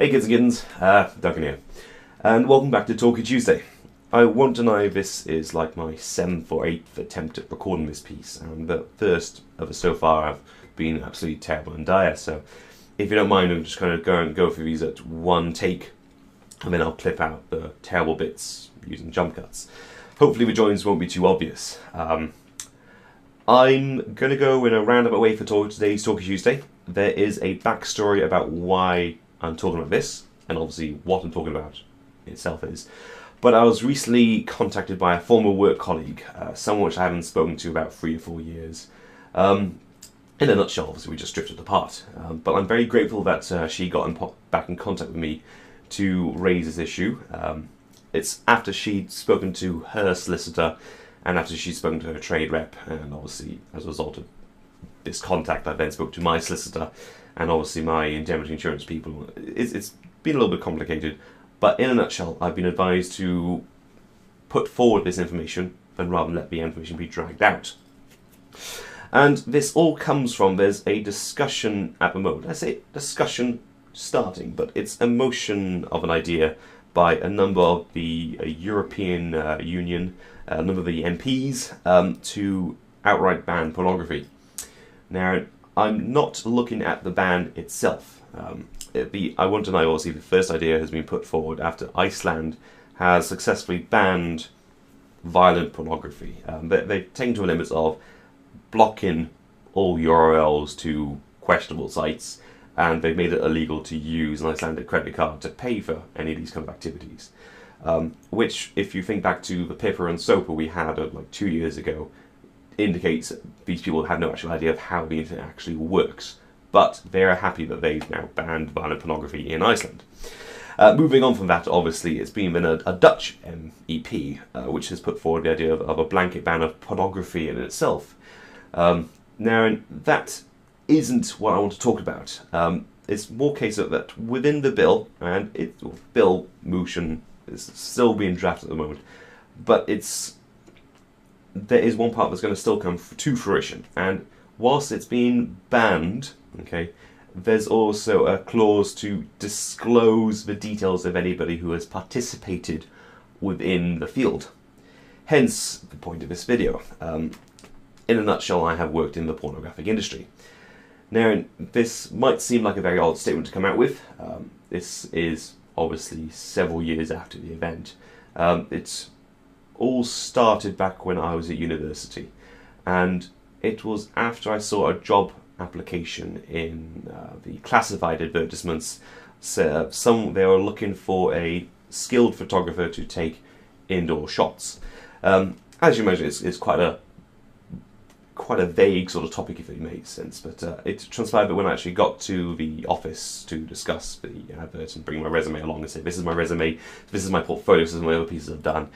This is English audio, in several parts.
Hey kids and kittens, Duncan here, and welcome back to Talkie Tuesday. I won't deny this is like my 7th or 8th attempt at recording this piece, and the first of it so far have been absolutely terrible and dire, so if you don't mind, I'm just going to go through these at one take, and then I'll clip out the terrible bits using jump cuts. Hopefully the joins won't be too obvious. I'm going to go in a roundabout way for today's Talkie Tuesday. There is a backstory about why I'm talking about this, and obviously what I'm talking about itself is. But I was recently contacted by a former work colleague, someone which I haven't spoken to about 3 or 4 years. In a nutshell, obviously we just drifted apart. But I'm very grateful that she got back in contact with me to raise this issue. It's after she'd spoken to her solicitor and after she'd spoken to her trade rep, and obviously as a result of this contact I then spoke to my solicitor and obviously my indemnity insurance people. It's been a little bit complicated, but in a nutshell, I've been advised to put forward this information rather than let the information be dragged out. And this all comes from, there's a discussion at the moment. I say discussion starting, but it's a motion of an idea by a number of the European Union, a number of the MPs, to outright ban pornography. Now, I'm not looking at the ban itself. I won't deny, obviously, the first idea has been put forward after Iceland has successfully banned violent pornography. They've taken to a limit of blocking all URLs to questionable sites, and they've made it illegal to use an Icelandic credit card to pay for any of these kind of activities. Which, if you think back to the Pipper and Soper we had like 2 years ago, indicates that these people have no actual idea of how the internet actually works. But they're happy that they've now banned violent pornography in Iceland. Moving on from that, obviously, it's been a Dutch MEP which has put forward the idea of a blanket ban of pornography in itself. Now, that isn't what I want to talk about. It's more case of that within the bill, and bill motion is still being drafted at the moment, but there is one part that's going to still come to fruition, and whilst it's being banned, okay, there's also a clause to disclose the details of anybody who has participated within the field. Hence the point of this video. In a nutshell, I have worked in the pornographic industry. Now, this might seem like a very odd statement to come out with. This is obviously several years after the event. It's all started back when I was at university, and it was after I saw a job application in the classified advertisements. So they were looking for a skilled photographer to take indoor shots. As you imagine, it's quite a vague sort of topic, if it makes sense, but it transpired that when I actually got to the office to discuss the advert and bring my resume along and say, this is my resume, this is my portfolio, this is my other pieces I've done,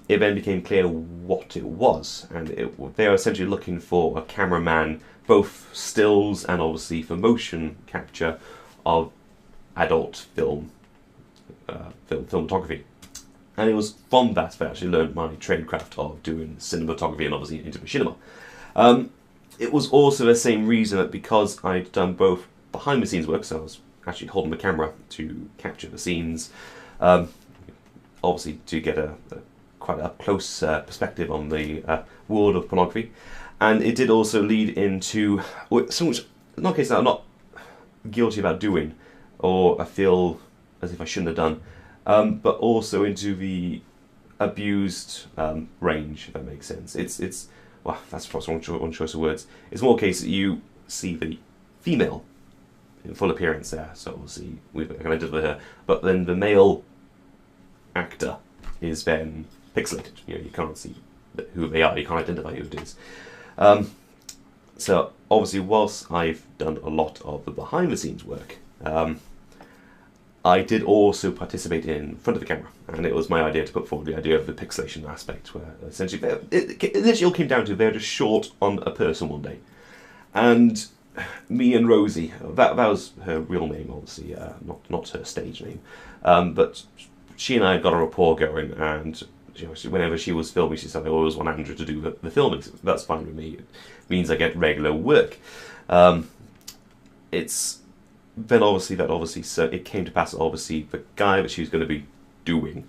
it then became clear what it was, and they are essentially looking for a cameraman, both stills and obviously for motion capture of adult filmography. And it was from that I actually learned my tradecraft of doing cinematography and obviously into machinima. It was also the same reason that because I'd done both behind the scenes work, so I was actually holding the camera to capture the scenes, obviously to get quite a close perspective on the world of pornography, and it did also lead into something which, in no case that I'm not guilty about doing, or I feel as if I shouldn't have done, but also into the abused range, if that makes sense. It's well, that's probably one choice of words. It's more a case that you see the female in full appearance there, so obviously we've identified her, but then the male actor is then pixelated. You can't see who they are, you can't identify who it is. So obviously, whilst I've done a lot of the behind the scenes work, I did also participate in front of the camera, and it was my idea to put forward the idea of the pixelation aspect, where essentially it literally all came down to they're just short on a person one day. And me and Rosie, that was her real name, obviously, not her stage name, but she and I got a rapport going, and whenever she was filming, she said, I always want Andrew to do the filming. So that's fine with me. It means I get regular work. It's then obviously, so it came to pass that obviously the guy that she was going to be doing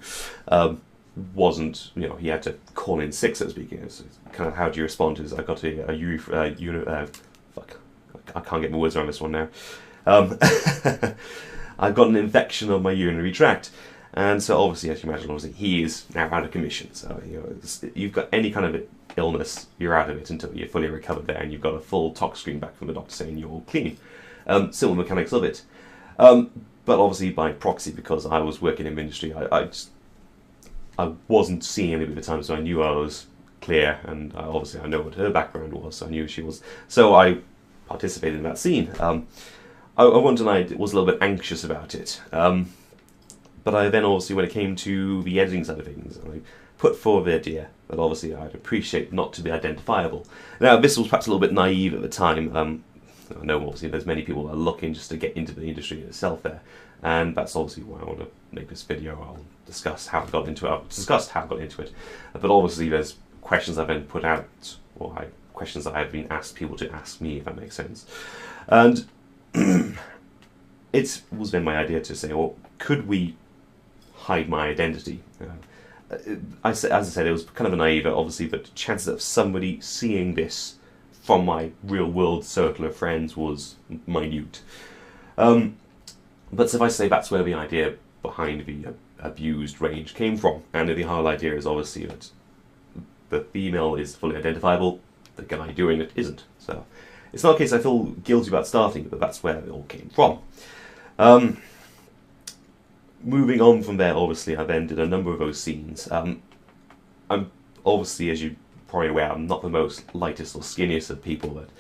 wasn't, he had to call in sick, so to speak. So kind of how do you respond to this? I got fuck, I can't get my words around this one now. I've got an infection on my urinary tract, and so obviously, as you imagine, obviously he is now out of commission. So you've got any kind of illness, you're out of it until you're fully recovered there, and you've got a full tox screen back from the doctor saying you're all clean. Simple mechanics of it. But obviously by proxy, because I was working in the industry, I wasn't seeing any of the time, so I knew I was clear, and obviously I know what her background was, so I knew she was. So I participated in that scene. I one night was a little bit anxious about it, but I then obviously, when it came to the editing side of things, I put forward the idea that obviously I'd appreciate not to be identifiable. Now this was perhaps a little bit naive at the time. I know obviously there's many people that are looking just to get into the industry itself there, and that's obviously why I want to make this video. I'll discuss how I got into it. I've discussed how I got into it, but obviously there's questions I've been put out, or questions that I've been asked people to ask me, if that makes sense. And it was then my idea to say, well, could we hide my identity? As I said, it was kind of a naive, obviously, but the chances of somebody seeing this from my real world circle of friends was minute. But suffice to say, that's where the idea behind the abused range came from. And the whole idea is obviously that the female is fully identifiable, the guy doing it isn't. So it's not a case I feel guilty about starting, but that's where it all came from. Moving on from there, obviously, I then did a number of those scenes. I'm obviously, as you probably aware, I'm not the most lightest or skinniest of people, but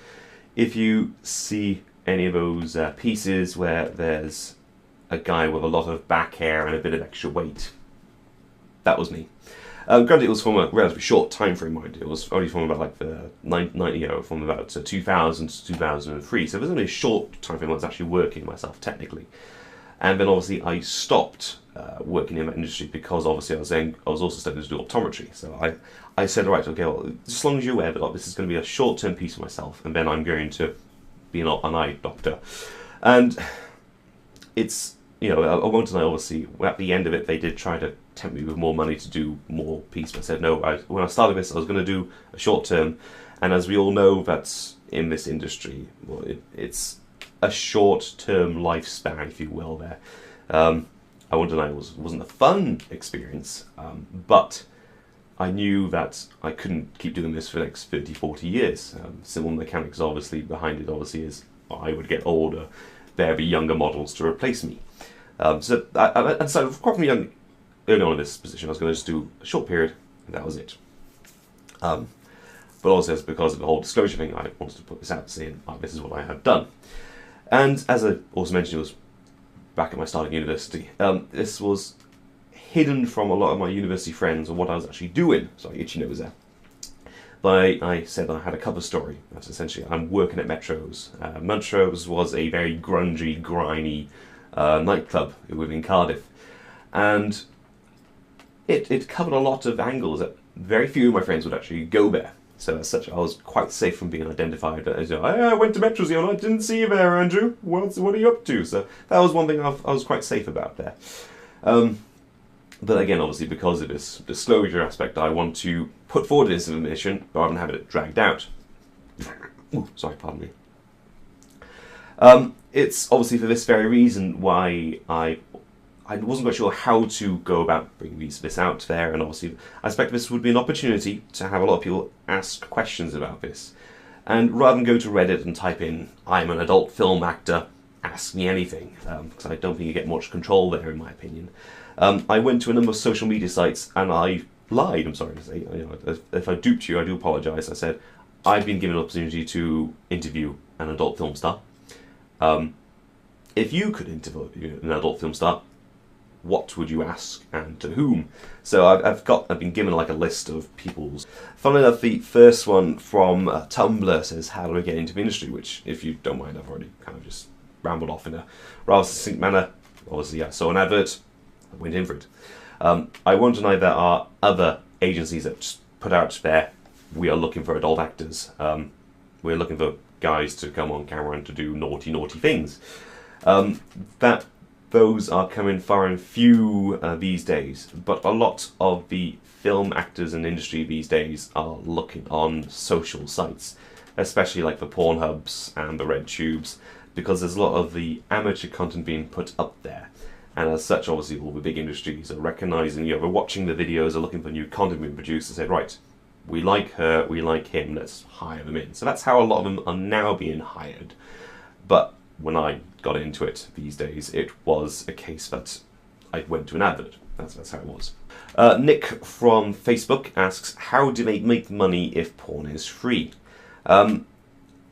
if you see any of those pieces where there's a guy with a lot of back hair and a bit of extra weight, that was me. Granted, it was from a relatively short time frame, mind. It was only from about like the from about 2000 to 2003. So it was only a short time frame I was actually working myself technically. And then obviously I stopped working in that industry because obviously I was also starting to do optometry. So I said, right, okay, well, as long as you're aware that this is going to be a short-term piece for myself, and then I'm going to be an eye doctor. And it's, I won't deny, obviously, at the end of it, they did try to tempt me with more money to do more piece. But I said, no, when I started this, I was going to do a short-term. And as we all know, that's in this industry, well, it's a short-term lifespan, if you will, there. I won't deny it wasn't a fun experience, but I knew that I couldn't keep doing this for the next 30, 40 years. Simple mechanics obviously behind it obviously is I would get older, there'd be younger models to replace me. So quite from young, early on in this position, I was going to just do a short period, and that was it. But also because of the whole disclosure thing, I wanted to put this out saying, this is what I had done. And as I also mentioned, it was back at my start at university. This was hidden from a lot of my university friends on what I was actually doing. Sorry, itchy nose there. But I said I had a cover story. That's essentially, I'm working at Metro's. Metro's was a very grungy, grimy nightclub within Cardiff. And it covered a lot of angles that very few of my friends would actually go there. So as such, I was quite safe from being identified as, I went to Metro's, and I didn't see you there, Andrew. What are you up to? So that was one thing I was quite safe about there. But again, obviously, because of this disclosure aspect, I want to put forward this information rather than having it dragged out. Ooh, sorry, pardon me. It's obviously for this very reason why I wasn't quite sure how to go about bringing this out there, and obviously I expect this would be an opportunity to have a lot of people ask questions about this. And rather than go to Reddit and type in, I'm an adult film actor, ask me anything, because I don't think you get much control there, in my opinion. I went to a number of social media sites and I lied, I'm sorry to say. If I duped you, I do apologise. I said, I've been given an opportunity to interview an adult film star. If you could interview an adult film star, what would you ask and to whom? So I've been given like a list of people's. Funnily enough, the first one from Tumblr says, how do I get into the industry? Which, if you don't mind, I've already kind of just rambled off in a rather succinct manner. Obviously, I saw an advert, I went in for it. I won't deny there are other agencies that put out there, we are looking for adult actors. We're looking for guys to come on camera and to do naughty, naughty things. That those are coming far and few these days, but a lot of the film actors and industry these days are looking on social sites, especially like the Pornhubs and the RedTubes, because there's a lot of the amateur content being put up there. And as such, obviously, all the big industries are recognising, they're watching the videos, are looking for new content being produced, and say, right, we like her, we like him, let's hire them in. So that's how a lot of them are now being hired. But when I got into it these days, it was a case that I went to an advert. That's how it was. Nick from Facebook asks, how do they make money if porn is free? I'm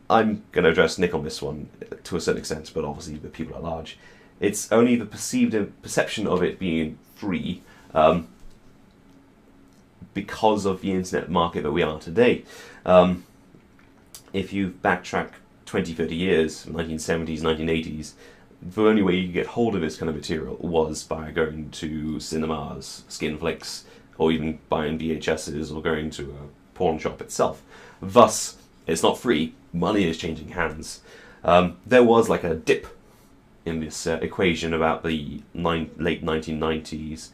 going to address Nick on this one to a certain extent, but obviously the people at large. It's only the perception of it being free because of the internet market that we are today. If you backtrack 20, 30 years, 1970s, 1980s, the only way you could get hold of this kind of material was by going to cinemas, skin flicks, or even buying VHSs or going to a pawn shop itself. Thus, it's not free, money is changing hands. There was like a dip in this equation about the late 1990s,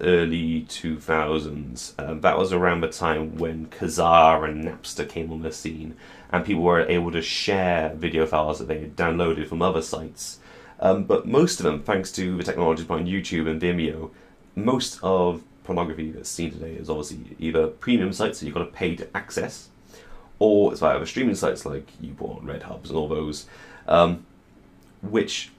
early 2000s. That was around the time when Kazaa and Napster came on the scene, and people were able to share video files that they had downloaded from other sites. But most of them, thanks to the technology behind YouTube and Vimeo, most of pornography that's seen today is obviously either premium sites that you've got to pay to access, or it's via other streaming sites like YouPorn, RedHubs, and all those, which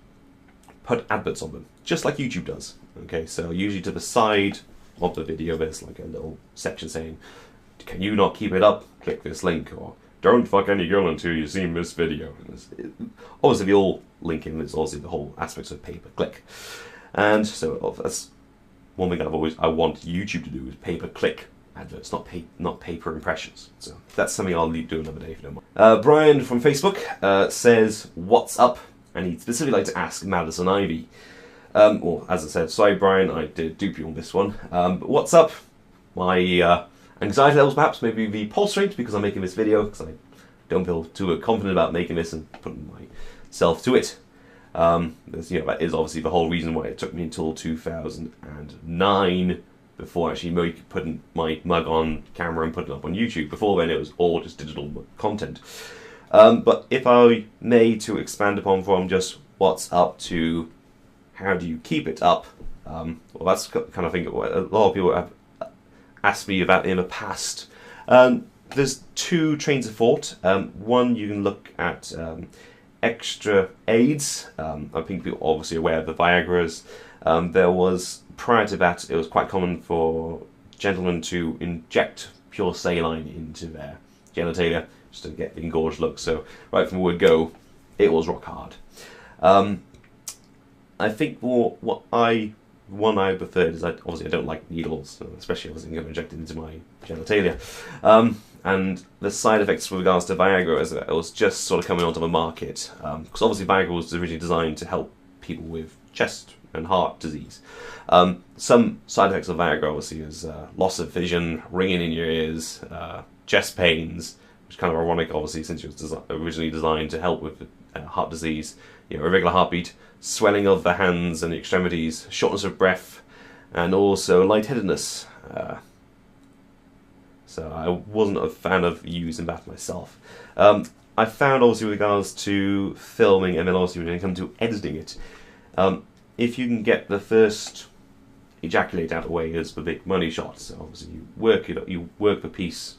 put adverts on them, just like YouTube does. Okay, so usually to the side of the video there's like a little section saying, can you not keep it up? Click this link, or don't fuck any girl until you've seen this video. Obviously the all linking, there's also the whole aspects of pay-per-click. And so that's one thing I want YouTube to do, is pay-per-click adverts, not pay-per impressions. So that's something I'll do another day if you don't mind. Brian from Facebook says, what's up? And he'd specifically like to ask Madison Ivy. Well, as I said, sorry Brian, I did dupe you on this one. But what's up? My anxiety levels perhaps, maybe the pulse rate, because I'm making this video, because I don't feel too confident about making this and putting myself to it. That is obviously the whole reason why it took me until 2009 before actually putting my mug on camera and putting it up on YouTube. Before then it was all just digital content. But if I may to expand upon from just what's up to how do you keep it up, well, that's kind of thing what a lot of people have asked me about in the past. There's two trains of thought. One, you can look at extra aids. I think people are obviously aware of the Viagra's. There was, prior to that, it was quite common for gentlemen to inject pure saline into their genitalia just to get the engorged look. So right from the word go, it was rock hard. I think what I preferred is obviously I don't like needles, especially if I was going to inject it into my genitalia. And the side effects with regards to Viagra is that it was just sort of coming onto the market. Because obviously Viagra was originally designed to help people with chest and heart disease. Some side effects of Viagra obviously is loss of vision, ringing in your ears, chest pains, which is kind of ironic obviously since it was originally designed to help with heart disease, irregular heartbeat, swelling of the hands and the extremities, shortness of breath, and also lightheadedness. So I wasn't a fan of using that myself. I found obviously with regards to filming and then obviously when it comes to editing it, if you can get the first ejaculate out of the way is the big money shot. So obviously you work the piece,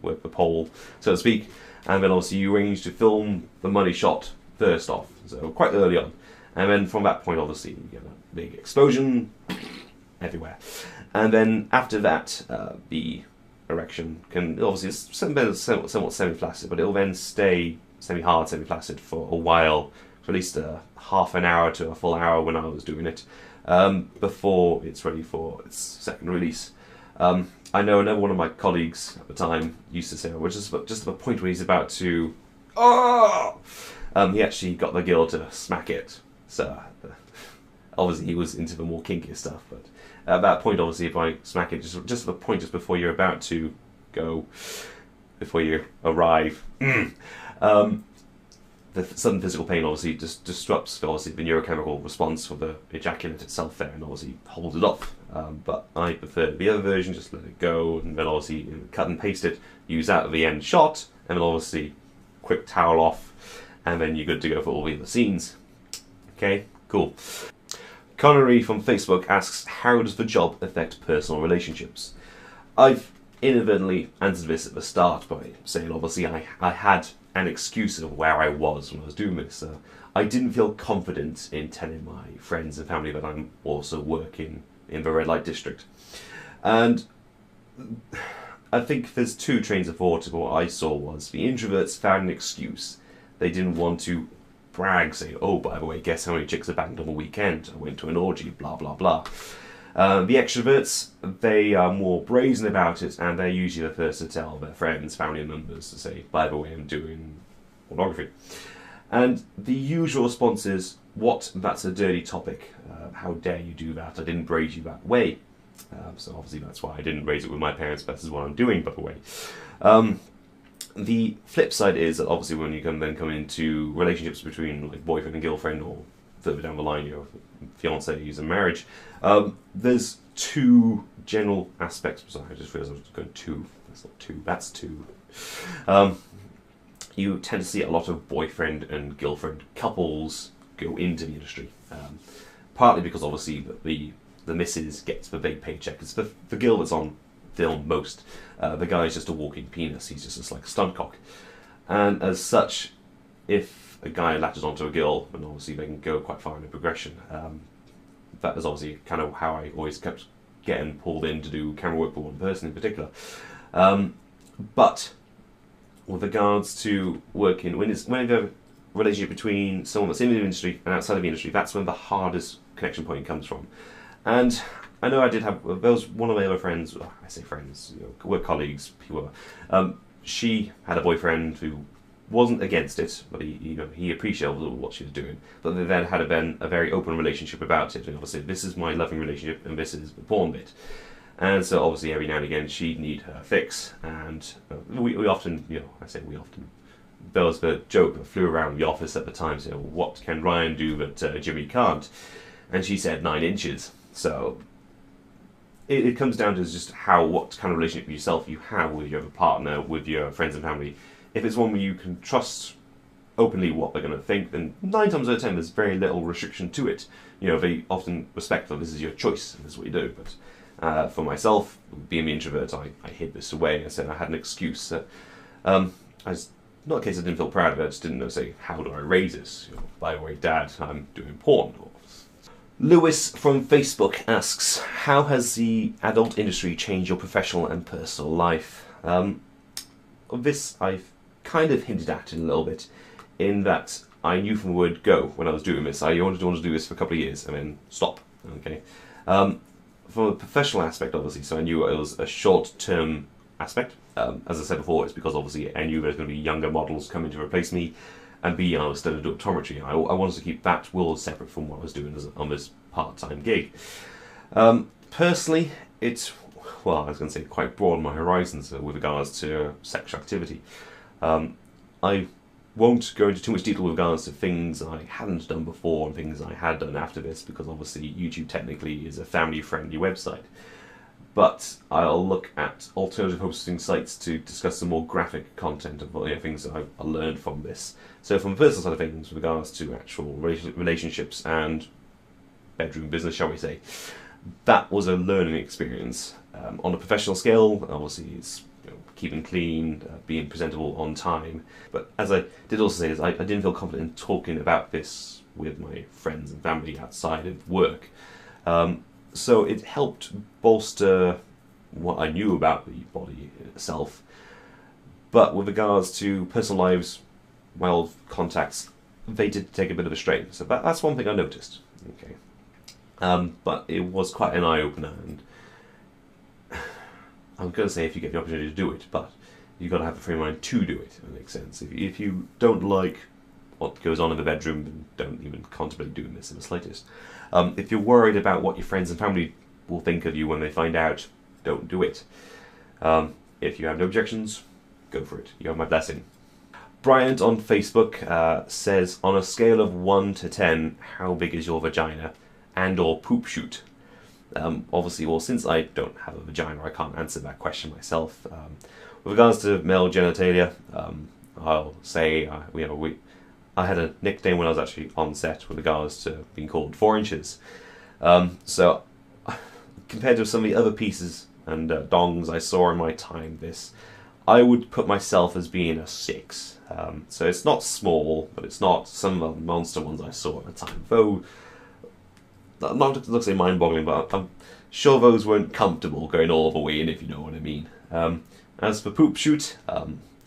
work the pole, so to speak, and then obviously you arrange to film the money shot first off, so quite early on. And then from that point obviously you get a big explosion everywhere. And then after that, the erection can obviously it's somewhat semi-flaccid, but it will then stay semi-hard, semi-flaccid for a while, for at least half an hour to a full hour when I was doing it, before it's ready for its second release. I know another one of my colleagues at the time used to say, which is just the point where he's about to, he actually got the girl to smack it. So obviously he was into the more kinkier stuff, but at that point, obviously, if I smack it just the point just before you're about to go, before you arrive, the sudden physical pain obviously just disrupts obviously the neurochemical response for the ejaculate itself there, and obviously holds it off. But I prefer the other version, just let it go, and then obviously cut and paste it, use that at the end shot, and then obviously quick towel off, and then you're good to go for all the other scenes. Okay, cool. Connery from Facebook asks, how does the job affect personal relationships? I've inadvertently answered this at the start by saying obviously I had an excuse of where I was when I was doing this. I didn't feel confident in telling my friends and family that I'm also working in the red light district. And I think there's two trains of thought. What I saw was the introverts found an excuse. They didn't want to brag, say, oh, by the way, guess how many chicks I banged on the weekend? I went to an orgy, blah, blah, blah. The extroverts, they are more brazen about it, and they're usually the first to tell their friends, family members, to say, by the way, I'm doing pornography. And the usual response is, what? That's a dirty topic. How dare you do that? I didn't raise you that way. So obviously that's why I didn't raise it with my parents, but this is what I'm doing, by the way. The flip side is that obviously when you come into relationships between like boyfriend and girlfriend, or further down the line, your fiancés and marriage, there's two general aspects. Sorry, I just realised I was going two. That's not two. That's two. You tend to see a lot of boyfriend and girlfriend couples go into the industry, partly because obviously the missus gets the big paycheck. It's the girl that's on film most. The guy's just a walking penis. He's just like a stunt cock, and as such, if a guy latches onto a girl, and obviously they can go quite far in the progression. That is obviously kind of how I always kept getting pulled in to do camera work for one person in particular. But with regards to working, when the relationship between someone that's in the industry and outside of the industry, that's when the hardest connection point comes from. And I know there was one of my other friends, I say friends, work colleagues, people. She had a boyfriend who wasn't against it, but he appreciated what she was doing. But they then had a very open relationship about it. And obviously, this is my loving relationship, and this is the porn bit. And so obviously, every now and again, she'd need her fix. And we often, I say we often. There was the joke that flew around the office at the time, saying, what can Ryan do that Jimmy can't? And she said 9 inches. So it comes down to just what kind of relationship yourself you have with your partner, with your friends and family. If it's one where you can trust openly what they're going to think, then 9 times out of 10 there's very little restriction to it. They often respect that this is your choice and this is what you do. But for myself, being the introvert, I hid this away. I said I had an excuse. Not a case I didn't feel proud of it, I just didn't know, say, how do I raise this? By the way, Dad, I'm doing porn. Lewis from Facebook asks, how has the adult industry changed your professional and personal life? This I've kind of hinted at in a little bit, in that I knew from the word go when I was doing this. I wanted to do this for a couple of years and then stop. Okay. From a professional aspect, obviously, so I knew it was a short-term aspect. As I said before, it's because obviously I knew there's going to be younger models coming to replace me, and B, I was studying optometry. I wanted to keep that world separate from what I was doing on this part-time gig. Personally, it's, well, I was going to say quite broad my horizons with regards to sexual activity. I won't go into too much detail with regards to things I hadn't done before and things I had done after this, because obviously YouTube technically is a family-friendly website. But I'll look at alternative hosting sites to discuss some more graphic content of things that I learned from this. So from the personal side of things, with regards to actual relationships and bedroom business, shall we say, that was a learning experience. On a professional scale, obviously it's keeping clean, being presentable on time. But as I did also say, is I didn't feel confident in talking about this with my friends and family outside of work. So it helped bolster what I knew about the body itself. But with regards to personal lives, well, contacts, they did take a bit of a strain. So that's one thing I noticed. Okay. But it was quite an eye-opener, and I'm going to say if you get the opportunity to do it, but you've got to have the frame of mind to do it, if that makes sense. If you don't like what goes on in the bedroom, then don't even contemplate doing this in the slightest. If you're worried about what your friends and family will think of you when they find out, don't do it. If you have no objections, go for it. You have my blessing. Bryant on Facebook says, on a scale of 1 to 10, how big is your vagina and or poop shoot? Obviously, well, since I don't have a vagina, I can't answer that question myself. With regards to male genitalia, I'll say, I had a nickname when I was actually on set with regards to being called 4 inches. So, compared to some of the other pieces and dongs I saw in my time, I would put myself as being a 6. So it's not small, but it's not some of the monster ones I saw at the time. Though, not to say mind-boggling, but I'm sure those weren't comfortable going all the way in, if you know what I mean. As for poop shoot,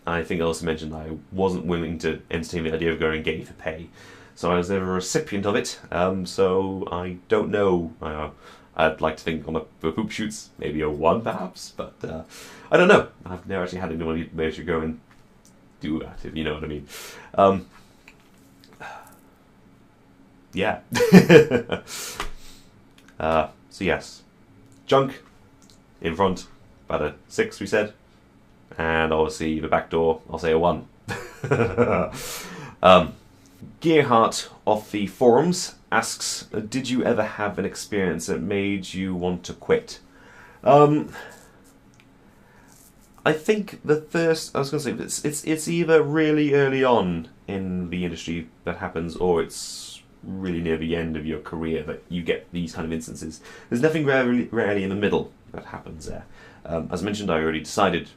I think I also mentioned I wasn't willing to entertain the idea of going gay for pay. So I was never a recipient of it, so I don't know. I'd like to think on the poop shoots, maybe a 1 perhaps, but I don't know. I've never actually had anyone where to go and do that, if you know what I mean. Yeah. So yes, junk in front, about a 6 we said, and obviously the back door, I'll say a 1. Gearhart off the forums asks, did you ever have an experience that made you want to quit? I think the first, I was going to say, it's either really early on in the industry that happens, or it's really near the end of your career that you get these kind of instances. There's nothing rarely in the middle that happens there. As mentioned, I already decided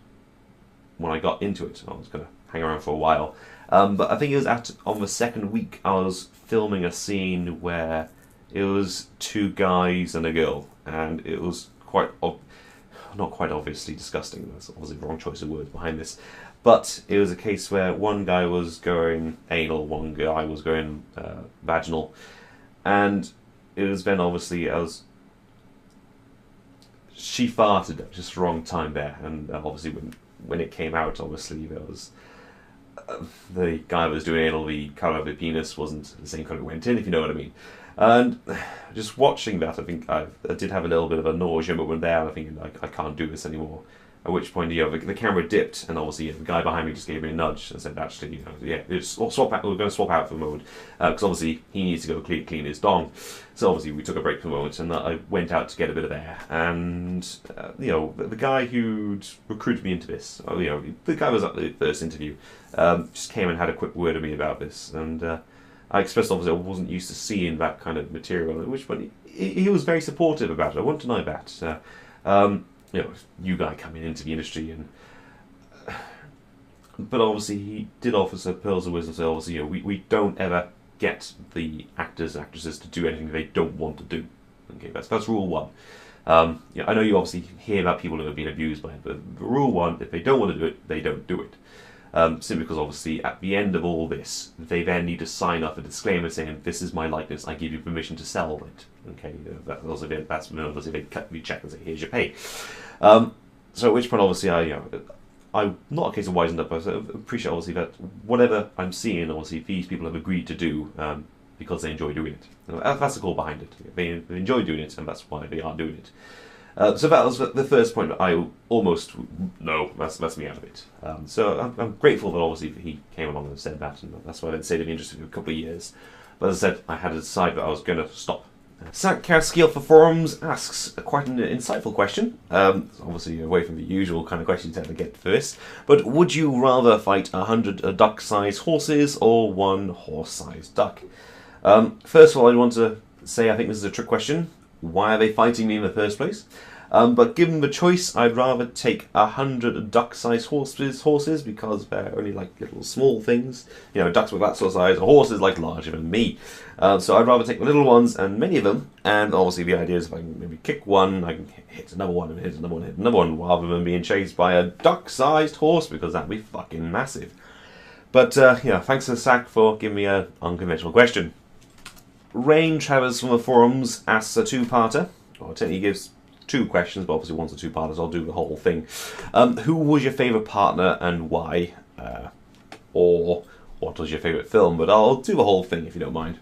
when I got into it I was going to hang around for a while. But I think it was on the 2nd week I was filming a scene where it was 2 guys and a girl, and it was not quite obviously disgusting. That's obviously the wrong choice of words behind this. But it was a case where one guy was going anal, one guy was going vaginal, and it was then obviously she farted at just the wrong time there, and obviously when it came out, obviously there was the guy was doing anal, the colour of the penis wasn't the same colour it went in, if you know what I mean. And just watching that, I think I did have a little bit of a nausea moment there. I think I can't do this anymore. At which point, the camera dipped, and obviously the guy behind me just gave me a nudge and said, "Actually, we're going to swap out for the moment, because obviously he needs to go clean his dong." So obviously we took a break for the moment, and I went out to get a bit of air. And the guy who'd recruited me into this, the guy was at the first interview, just came and had a quick word with me about this, and I expressed obviously I wasn't used to seeing that kind of material. At which point he was very supportive about it. I won't deny that. New guy coming into the industry, but obviously he did offer some pearls of wisdom. So obviously, we don't ever get the actors and actresses to do anything they don't want to do. Okay, that's rule 1. I know you obviously hear about people who have been abused by it, but rule 1: if they don't want to do it, they don't do it. Simply because obviously at the end of all this, they then need to sign up a disclaimer saying, "This is my likeness. I give you permission to sell it." Okay, that's obviously they cut me check and say, "Here's your pay." So at which point, obviously, I'm not a case of wisened up. I appreciate obviously that whatever I'm seeing, obviously these people have agreed to do because they enjoy doing it. That's the call behind it. They enjoy doing it, and that's why they are doing it. So that was the first point. I almost that's me out of it. So I'm grateful that obviously he came along and said that, and that's why I didn't say to be interested for a couple of years. But as I said, I had to decide that I was going to stop. Sarkaskiel for Forums asks quite an insightful question. Obviously away from the usual kind of questions you tend to get first. But would you rather fight 100 duck-sized horses or 1 horse-sized duck? First of all, I want to say I think this is a trick question. Why are they fighting me in the first place? But given the choice, I'd rather take 100 duck-sized horses because they're only like little small things. Ducks with that sort of size, a horse is like larger than me. So I'd rather take the little ones, and many of them, and obviously the idea is if I can maybe kick one, I can hit another one, and hit another one, hit another one, rather than being chased by a duck-sized horse, because that'd be fucking massive. But thanks to Sack for giving me an unconventional question. Rain Travers from the forums asks a 2-parter, or technically gives 2 questions, but obviously one's a 2-parter, so I'll do the whole thing. Who was your favourite partner and why? Or what was your favourite film? But I'll do the whole thing if you don't mind.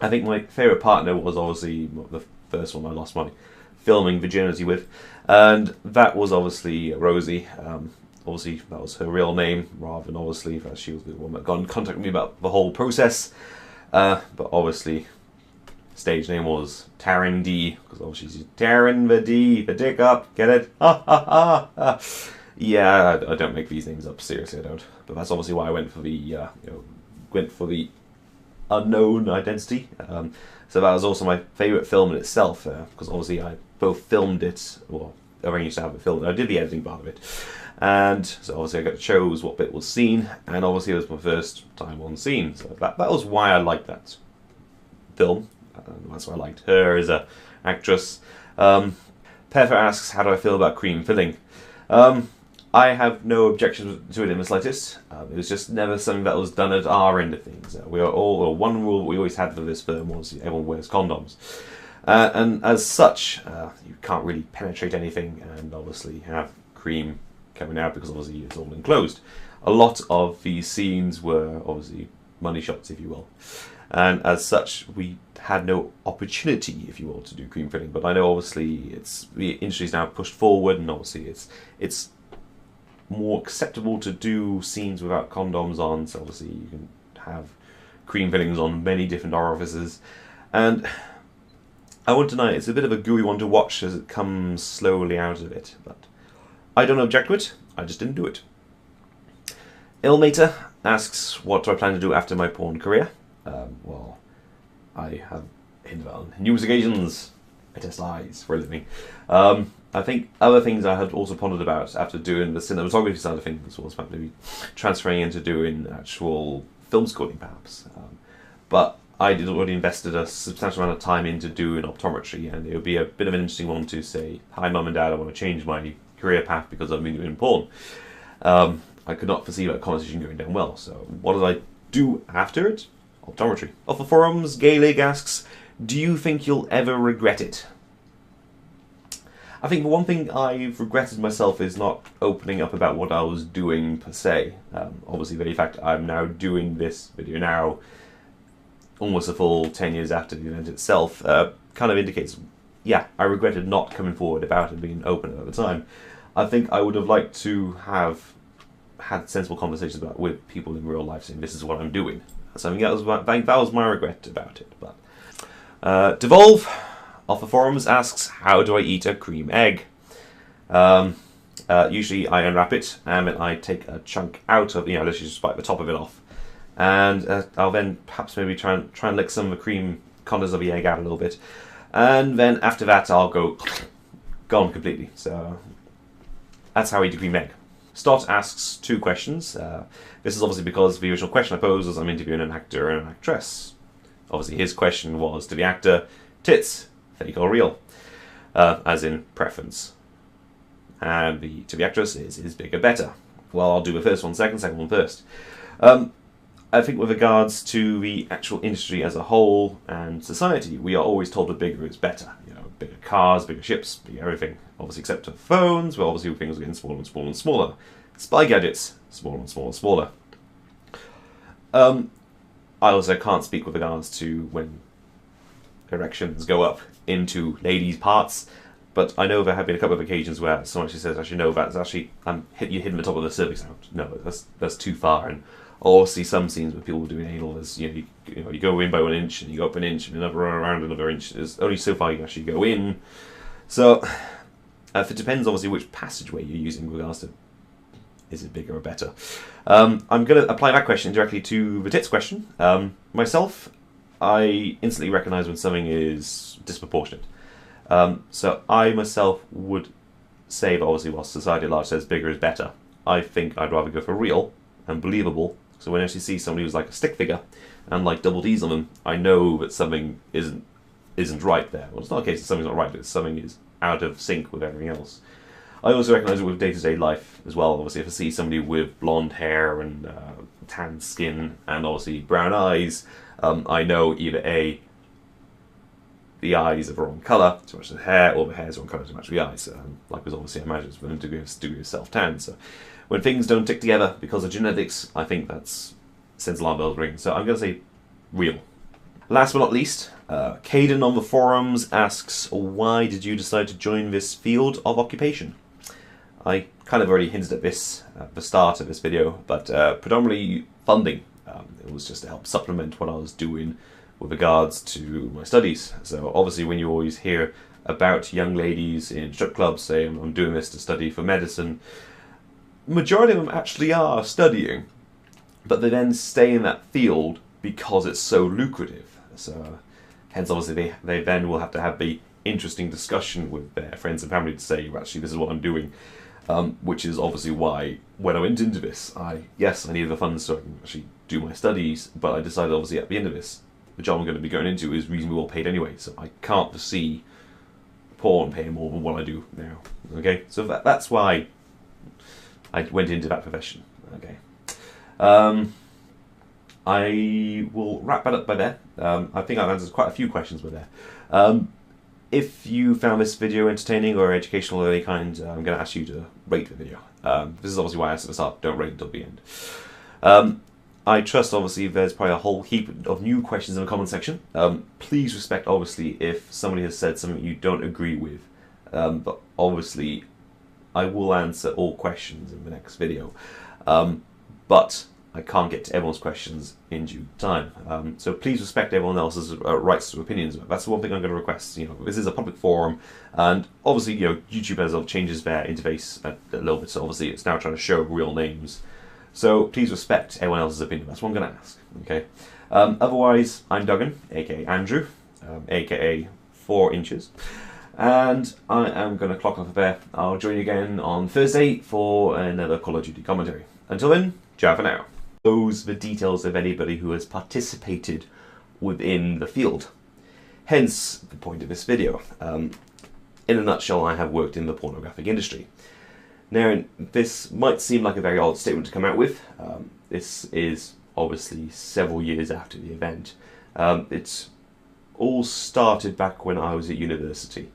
I think my favourite partner was obviously the first one I lost my filming virginity with, and that was obviously Rosie. obviously that was her real name, rather than obviously that she was the one that got in contact with me about the whole process. But obviously, stage name was Taryn D, because obviously she's Taryn the D, the dick up, get it? Ha ha ha ha. Yeah, I don't make these names up, seriously I don't. But that's obviously why I went for the unknown identity. So that was also my favourite film in itself, because obviously I both filmed it, or arranged to have it filmed, I did the editing part of it. And so obviously I got to choose what bit was seen, and obviously it was my first time on scene. So that was why I liked that film. That's why I liked her as an actress. Pepper asks, how do I feel about cream filling? I have no objections to it in the slightest. It was just never something that was done at our end of things. One rule we always had for this firm was everyone wears condoms. And as such, you can't really penetrate anything and obviously have cream coming out because obviously it's all enclosed. A lot of these scenes were obviously money shots, if you will. And as such, we had no opportunity, if you will, to do cream filling. But I know obviously the industry's now pushed forward, and obviously it's more acceptable to do scenes without condoms on, so obviously you can have cream fillings on many different orifices. And I won't deny it's a bit of a gooey one to watch as it comes slowly out of it, but I don't object to it, I just didn't do it. Ilmater asks, what do I plan to do after my porn career? Well, I have hinted on numerous occasions, I test lies for a living. I think other things I had also pondered about after doing the cinematography side of things was maybe transferring into doing actual film schooling perhaps. But I did already invested a substantial amount of time into doing optometry, and it would be a bit of an interesting one to say, hi mum and dad, I want to change my career path because I've been doing porn. I could not foresee that conversation going down well, so what did I do after it? Optometry. Off the forums, Gaelig asks, do you think you'll ever regret it? I think the one thing I've regretted myself is not opening up about what I was doing per se. Obviously the fact I'm now doing this video now, almost a full 10 years after the event itself, kind of indicates, yeah, I regretted not coming forward about it being open at the time. I think I would have liked to have had sensible conversations with people in real life saying this is what I'm doing. So I think that was my regret about it. But Devolve off the forums asks, how do I eat a cream egg? Usually I unwrap it and then I take a chunk out of, literally just bite the top of it off. And I'll then perhaps maybe try and lick some of the cream contents of the egg out a little bit. And then after that I'll go gone completely. So that's how I eat a cream egg. Stott asks 2 questions. This is obviously because the original question I posed was I'm interviewing an actor and an actress. Obviously his question was to the actor, tits, fake or real? As in preference. And to the actress is bigger better? Well, I'll do the first one second one first. I think with regards to the actual industry as a whole and society, we are always told that bigger is better. Bigger cars, bigger ships, bigger everything. Obviously, except for phones, where obviously things are getting smaller and smaller and smaller. Spy gadgets, smaller and smaller and smaller. I also can't speak with regards to when erections go up into ladies' parts, but I know there have been a couple of occasions where someone actually says, actually, no, that's actually, you're hitting the top of the cervix now. No, that's too far. And I'll see some scenes where people are doing anal, as you go in by 1 inch and you go up 1 inch and around another inch. There's only so far you can actually go in. So it depends obviously which passageway you're using with regards to is it bigger or better. I'm going to apply that question directly to the tits question. Myself, I instantly recognise when something is disproportionate. So I myself would say that obviously whilst society at large says bigger is better, I think I'd rather go for real and believable. So when I actually see somebody who's like a stick figure and like double D's on them, I know that something isn't right there. Well, it's not a case that something's not right, but something is out of sync with everything else. I also recognise it with day-to-day life as well. Obviously, if I see somebody with blonde hair and tan skin and obviously brown eyes, I know either A, the eyes are the wrong colour to match the hair, or the hair's the wrong colour to match the eyes. Like was obviously I imagine for them to do self-tan. So when things don't tick together because of genetics, I think that's sends alarm bells ring. So I'm going to say real. Last but not least, Caden on the forums asks, why did you decide to join this field of occupation? I kind of already hinted at this at the start of this video, but predominantly funding. It was just to help supplement what I was doing with regards to my studies. So obviously when you always hear about young ladies in strip clubs saying I'm doing this to study for medicine, majority of them actually are studying, but they then stay in that field because it's so lucrative. So hence obviously they then will have to have the interesting discussion with their friends and family to say, actually this is what I'm doing, which is obviously why when I went into this, I needed the funds so I can actually do my studies, but I decided obviously at the end of this, the job I'm going to be going into is reasonably well paid anyway, so I can't foresee porn paying more than what I do now. Okay, so that's why I went into that profession. Okay, I will wrap that up by there. I think I've answered quite a few questions by there. If you found this video entertaining or educational of any kind, I'm going to ask you to rate the video. This is obviously why I asked at the start, don't rate until the end. I trust obviously there's probably a whole heap of new questions in the comment section. Please respect obviously if somebody has said something you don't agree with, but obviously I will answer all questions in the next video. But I can't get to everyone's questions in due time. So please respect everyone else's rights to opinions. That's the one thing I'm going to request. You know, this is a public forum, and obviously, you know, YouTube has changes their interface a little bit. So obviously, it's now trying to show real names. So please respect everyone else's opinion. That's what I'm going to ask. Okay. Otherwise, I'm Duggan, aka Andrew, aka 4 inches, and I am going to clock off there. I'll join you again on Thursday for another Call of Duty commentary. Until then, ciao for now. Those are the details of anybody who has participated within the field. Hence the point of this video. In a nutshell, I have worked in the pornographic industry. Now, this might seem like a very odd statement to come out with. This is obviously several years after the event. It's all started back when I was at university,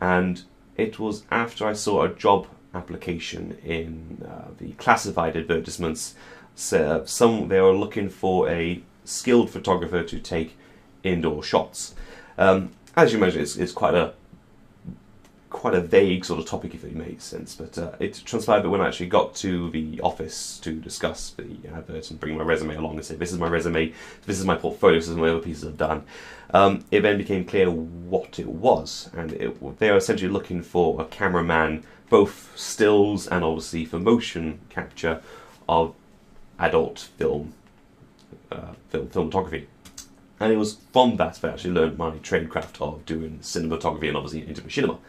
and it was after I saw a job application in the classified advertisements. So they were looking for a skilled photographer to take indoor shots. As you imagine, it's quite a vague sort of topic, if it makes sense. But it transpired that when I actually got to the office to discuss the advert and bring my resume along and say, this is my resume, this is my portfolio, this is my other pieces I've done, it then became clear what it was. And they are essentially looking for a cameraman, both stills and obviously for motion capture of adult filmography. And it was from that I actually learned my tradecraft of doing cinematography and obviously into machinima.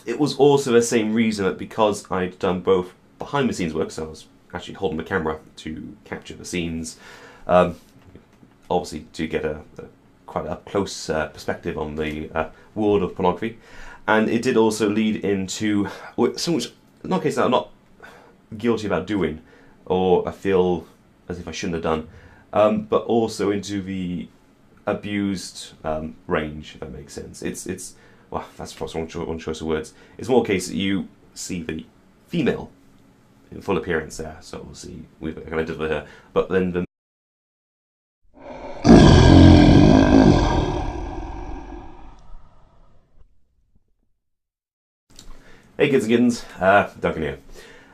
It was also the same reason that because I'd done both behind the scenes work, so I was actually holding the camera to capture the scenes, obviously to get a quite up close perspective on the world of pornography. And it did also lead into something which, in no case that I'm not guilty about doing, or I feel as if I shouldn't have done, but also into the abused range, if that makes sense. It's well, that's perhaps one choice of words. It's more a case that you see the female in full appearance there, so we'll see we've kind of did with her, but then the Hey kids and kittens, Duncan here,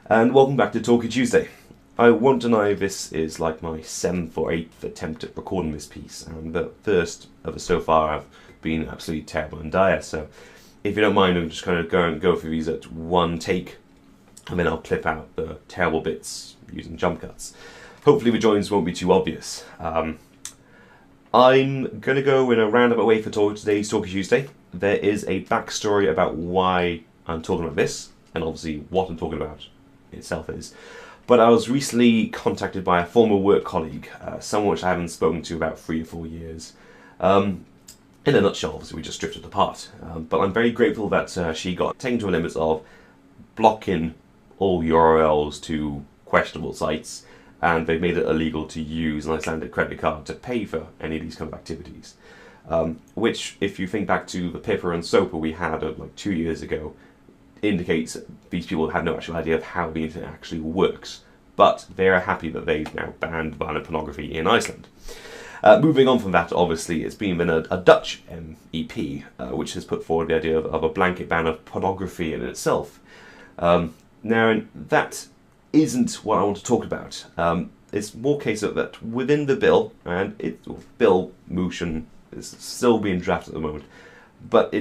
and welcome back to Talkie Tuesday. I won't deny this is like my 7th or 8th attempt at recording this piece, and the first of it so far have been absolutely terrible and dire, so if you don't mind, I'm just kind of go through these at one take, and then I'll clip out the terrible bits using jump cuts. Hopefully the joins won't be too obvious. I'm going to go in a roundabout way for today's Talkie Tuesday. There is a backstory about why I'm talking about this, and obviously what I'm talking about itself is. But I was recently contacted by a former work colleague, someone which I haven't spoken to about 3 or 4 years. In a nutshell, obviously we just drifted apart. But I'm very grateful that she got taken to the limits of blocking all URLs to questionable sites, and they've made it illegal to use an Icelandic credit card to pay for any of these kind of activities. Which, if you think back to the Pipper and Soper we had like 2 years ago, indicates that these people have no actual idea of how the internet actually works, but they are happy that they've now banned violent pornography in Iceland. Moving on from that, obviously, it's been a Dutch MEP which has put forward the idea of a blanket ban of pornography in itself, Now, that isn't what I want to talk about. It's more case of that within the bill, and bill motion is still being drafted at the moment, but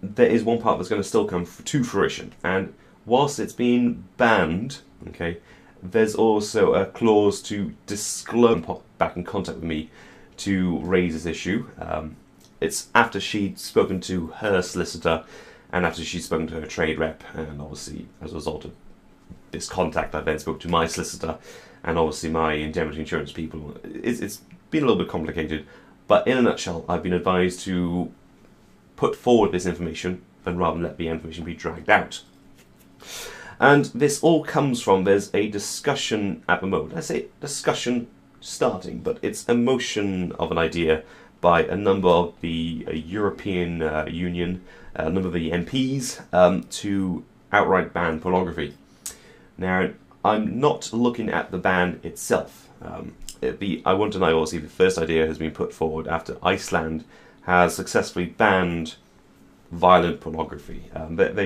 there is one part that's going to still come to fruition, and whilst it's being banned, okay, there's also a clause to disclose, pop back in contact with me to raise this issue. It's after she'd spoken to her solicitor and after she'd spoken to her trade rep, and obviously as a result of this contact I then spoke to my solicitor and obviously my indemnity insurance people. It's been a little bit complicated, but in a nutshell I've been advised to put forward this information and rather than let the information be dragged out. And this all comes from, there's a discussion at the moment. I say discussion starting, but it's a motion of an idea by a number of the European Union, a number of the MPs, to outright ban pornography. Now, I'm not looking at the ban itself. I want to know, obviously, the first idea has been put forward after Iceland has successfully banned violent pornography. They